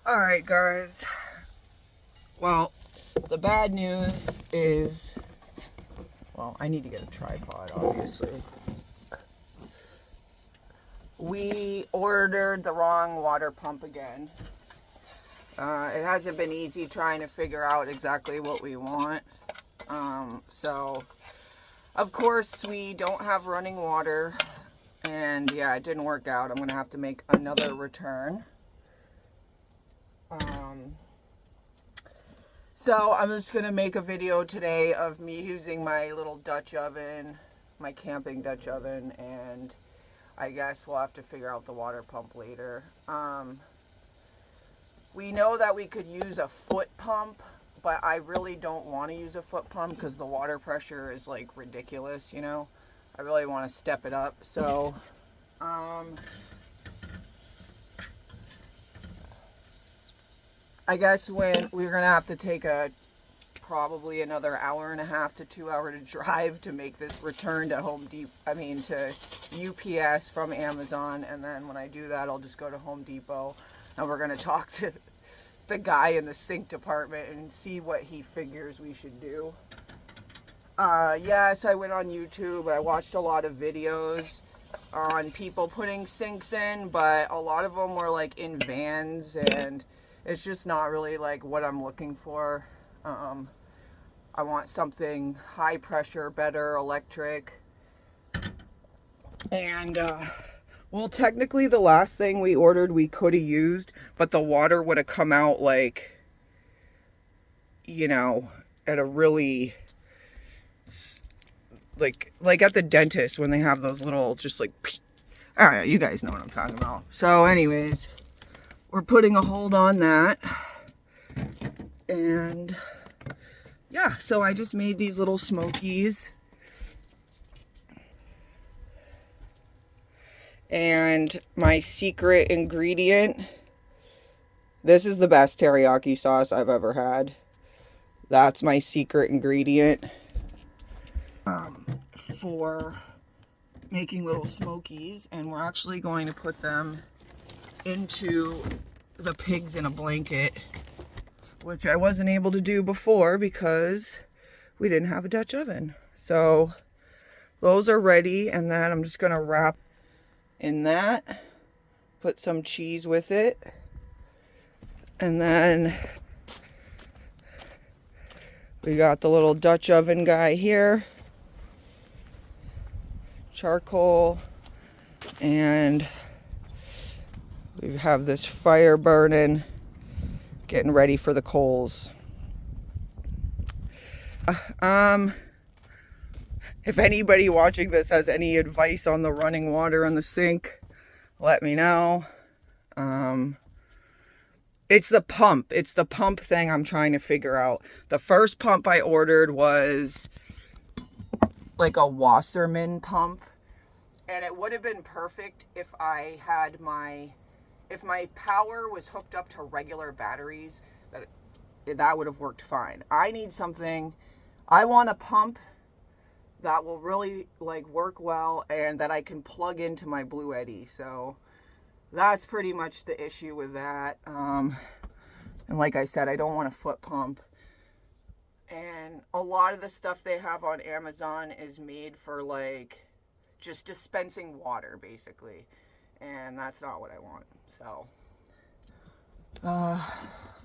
Alright guys, well, the bad news is, well, I need to get a tripod, obviously. We ordered the wrong water pump again. It hasn't been easy trying to figure out exactly what we want. So, of course, we don't have running water. And yeah, it didn't work out. I'm going to have to make another return. So I'm just going to make a video today of me using my little Dutch oven, my camping Dutch oven, and I guess we'll have to figure out the water pump later. We know that we could use a foot pump, but I really don't want to use a foot pump because the water pressure is like ridiculous, you know. I really want to step it up. So, I guess when we're going to have to take probably another hour and a half to 2 hour to drive to make this return to to UPS from Amazon. And then when I do that, I'll just go to Home Depot and we're going to talk to the guy in the sink department and see what he figures we should do. Yes, I went on YouTube. I watched a lot of videos on people putting sinks in, but a lot of them were like in vans, and it's just not really like what I'm looking for. I want something high pressure, better, electric. And, well, technically the last thing we ordered we could have used, but the water would have come out like, you know, at a really, like at the dentist when they have those little, just like, all right, you guys know what I'm talking about. So anyways, we're putting a hold on that. And yeah, so I just made these little smokies. And my secret ingredient, this is the best teriyaki sauce I've ever had. That's my secret ingredient for making little smokies. And we're actually going to put them into the pigs in a blanket, which I wasn't able to do before because we didn't have a Dutch oven. So those are ready, and then I'm just gonna wrap in that, put some cheese with it, and then we got the little Dutch oven guy here, charcoal, and we have this fire burning, getting ready for the coals. If anybody watching this has any advice on the running water in the sink, let me know. It's the pump. It's the pump thing I'm trying to figure out. The first pump I ordered was like a Wasserman pump. And it would have been perfect if I had if my power was hooked up to regular batteries, that would have worked fine. I need something, I want a pump that will really like work well and that I can plug into my Bluetti. So that's pretty much the issue with that. And like I said, I don't want a foot pump. And a lot of the stuff they have on Amazon is made for like just dispensing water basically. And that's not what I want. So, all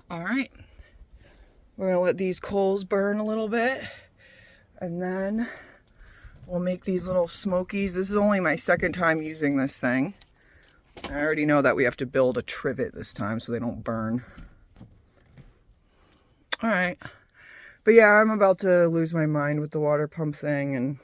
right. We're gonna let these coals burn a little bit, and then we'll make these little smokies. This is only my second time using this thing. I already know that we have to build a trivet this time so they don't burn. All right. But yeah, I'm about to lose my mind with the water pump thing, and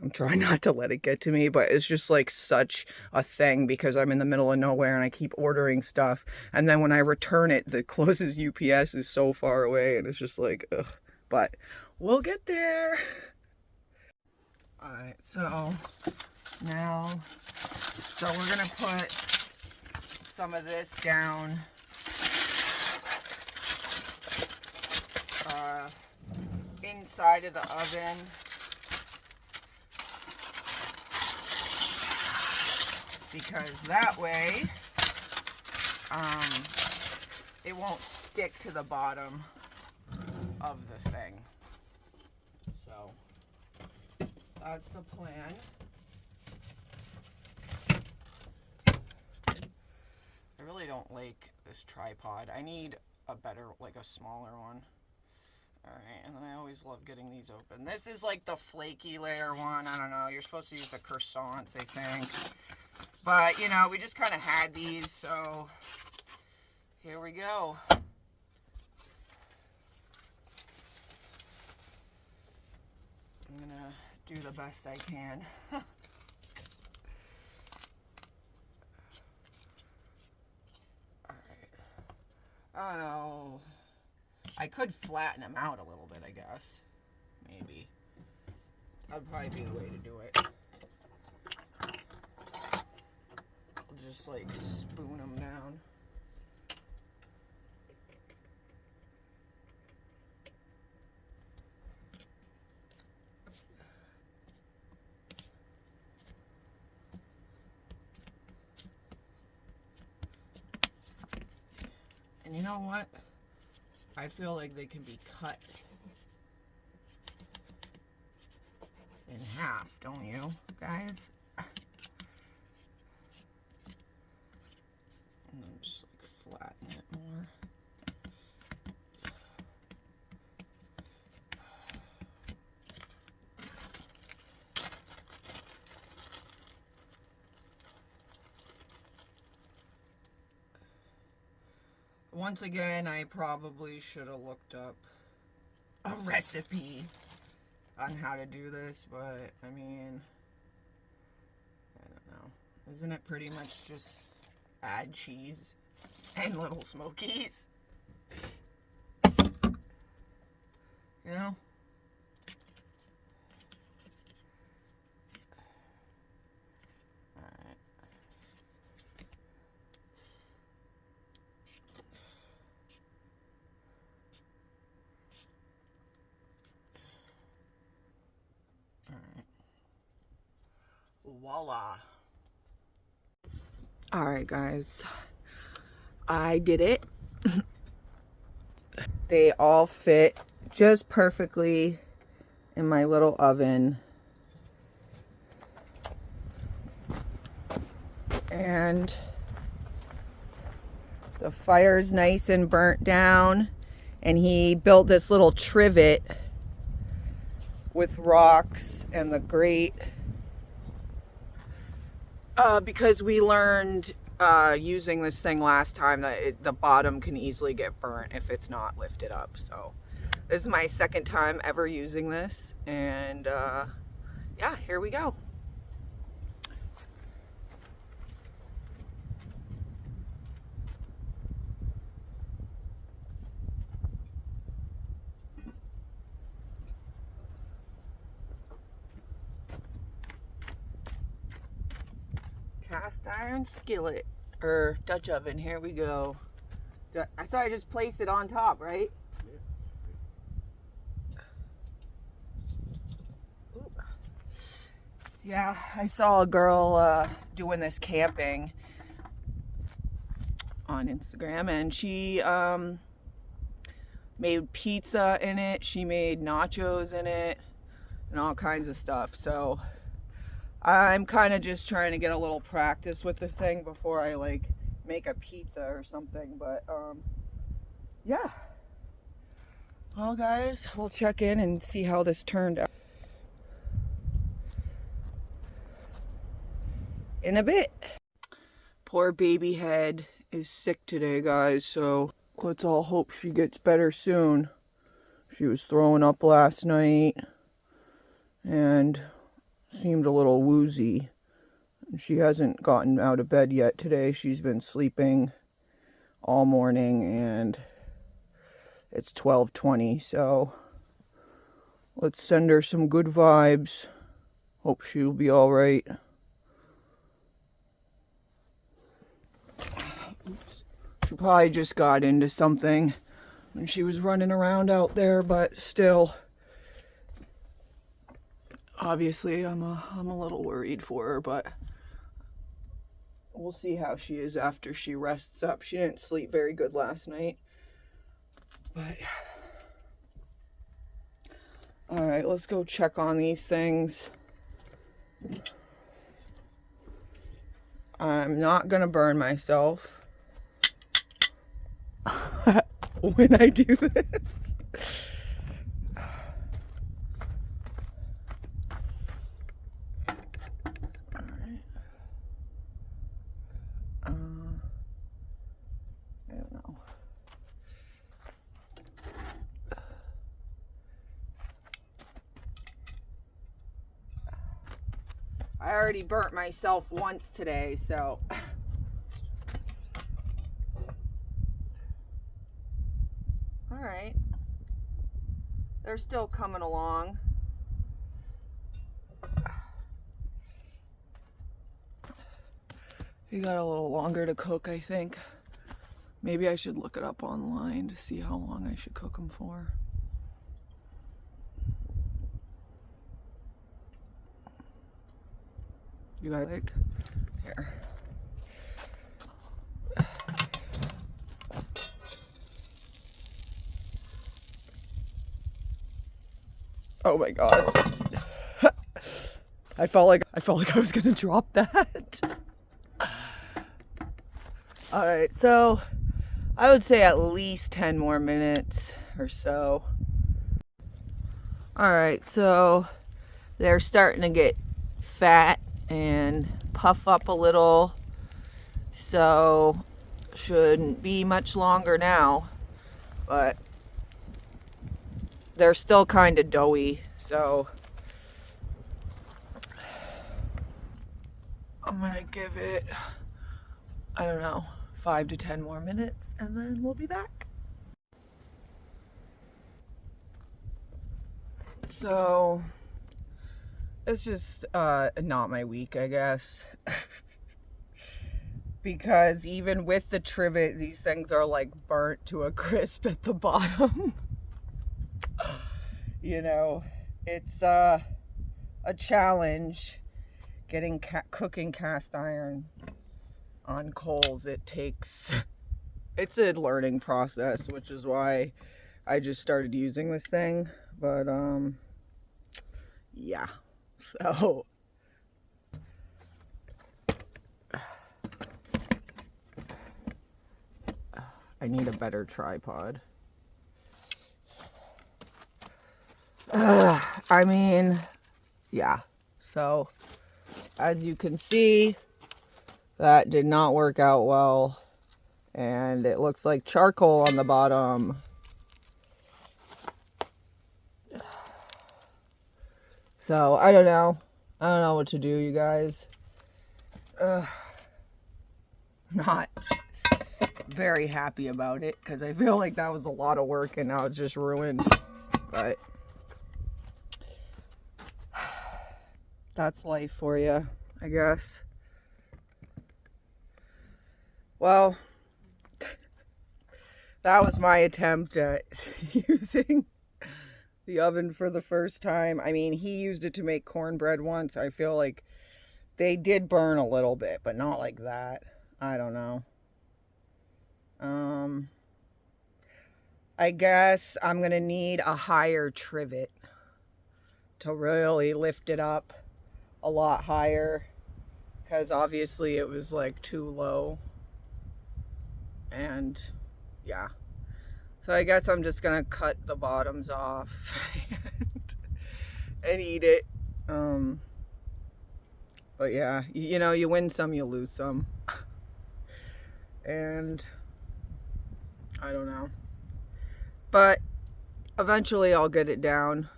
I'm trying not to let it get to me, but it's just like such a thing because I'm in the middle of nowhere and I keep ordering stuff. And then when I return it, the closest UPS is so far away, and it's just like, ugh. But we'll get there. All right, so now, we're gonna put some of this down inside of the oven. Because that way it won't stick to the bottom of the thing. So that's the plan. I really don't like this tripod. I need a better, like a smaller one. Alright, and then I always love getting these open. This is like the flaky layer one. I don't know. You're supposed to use the croissants, I think. But, you know, we just kind of had these, so here we go. I'm gonna do the best I can. I don't know. I could flatten them out a little bit, I guess. Maybe. That'd probably be the way to do it. Just like spoon them down. And you know what? I feel like they can be cut in half, don't you, guys? And then just like flatten it more. Once again, I probably should have looked up a recipe on how to do this, but I mean, I don't know. Isn't it pretty much just add cheese and little smokies? You know? Alright. Voila. Alright guys, I did it. They all fit just perfectly in my little oven. And the fire's nice and burnt down. And he built this little trivet with rocks and the grate. Because we learned using this thing last time that the bottom can easily get burnt if it's not lifted up. So this is my second time ever using this, and yeah, here we go. Cast iron skillet or Dutch oven. Here we go. I saw I just placed it on top, right? Yeah, I saw a girl doing this camping on Instagram, and she made pizza in it. She made nachos in it and all kinds of stuff. So I'm kind of just trying to get a little practice with the thing before I like make a pizza or something. But yeah. Well guys, we'll check in and see how this turned out in a bit. Poor baby head is sick today, guys, so let's all hope she gets better soon. She was throwing up last night and seemed a little woozy. She hasn't gotten out of bed yet today. She's been sleeping all morning, and it's 12:20, so let's send her some good vibes. Hope she'll be all right. Oops. She probably just got into something when she was running around out there, but still, obviously I'm a little worried for her, but we'll see how she is after she rests up. She didn't sleep very good last night. But all right, let's go check on these things. I'm not gonna burn myself when I do this. I don't know. I already burnt myself once today, so. All right. They're still coming along. You got a little longer to cook, I think. Maybe I should look it up online to see how long I should cook them for. You guys like? Here. Oh my god. I felt like I was gonna drop that. Alright, so I would say at least 10 more minutes or so. Alright, so they're starting to get fat and puff up a little, so shouldn't be much longer now, but they're still kind of doughy, so I'm gonna give it, I don't know, 5 to 10 more minutes and then we'll be back. So it's just not my week, I guess. Because even with the trivet, these things are like burnt to a crisp at the bottom. You know, it's a challenge getting cooking cast iron on coals. It's a learning process, which is why I just started using this thing. But yeah, so I need a better tripod. I mean, yeah, so as you can see, that did not work out well, and it looks like charcoal on the bottom. So I don't know what to do, you guys. Not very happy about it because I feel like that was a lot of work and now it's just ruined. But that's life for you, I guess. Well, that was my attempt at using the oven for the first time. I mean, he used it to make cornbread once. I feel like they did burn a little bit, but not like that. I don't know. I guess I'm gonna need a higher trivet to really lift it up a lot higher, because obviously it was like too low. And yeah, so I guess I'm just gonna cut the bottoms off and eat it. But yeah, you know, you win some, you lose some. And I don't know, but eventually I'll get it down.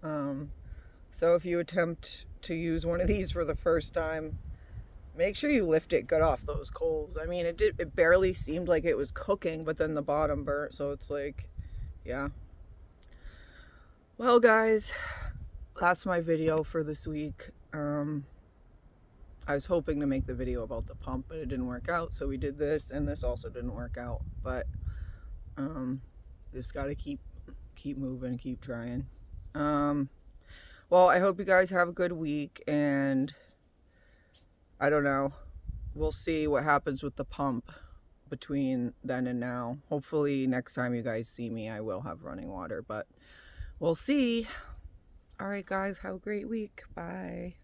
So if you attempt to use one of these for the first time, make sure you lift it good off those coals. I mean, it barely seemed like it was cooking, but then the bottom burnt, so it's like, yeah. Well, guys, that's my video for this week. I was hoping to make the video about the pump, but it didn't work out, so we did this, and this also didn't work out. But just gotta keep moving, keep trying. Well, I hope you guys have a good week, and I don't know, we'll see what happens with the pump between then and now. Hopefully next time you guys see me, I will have running water, but we'll see. All right, guys, have a great week. Bye.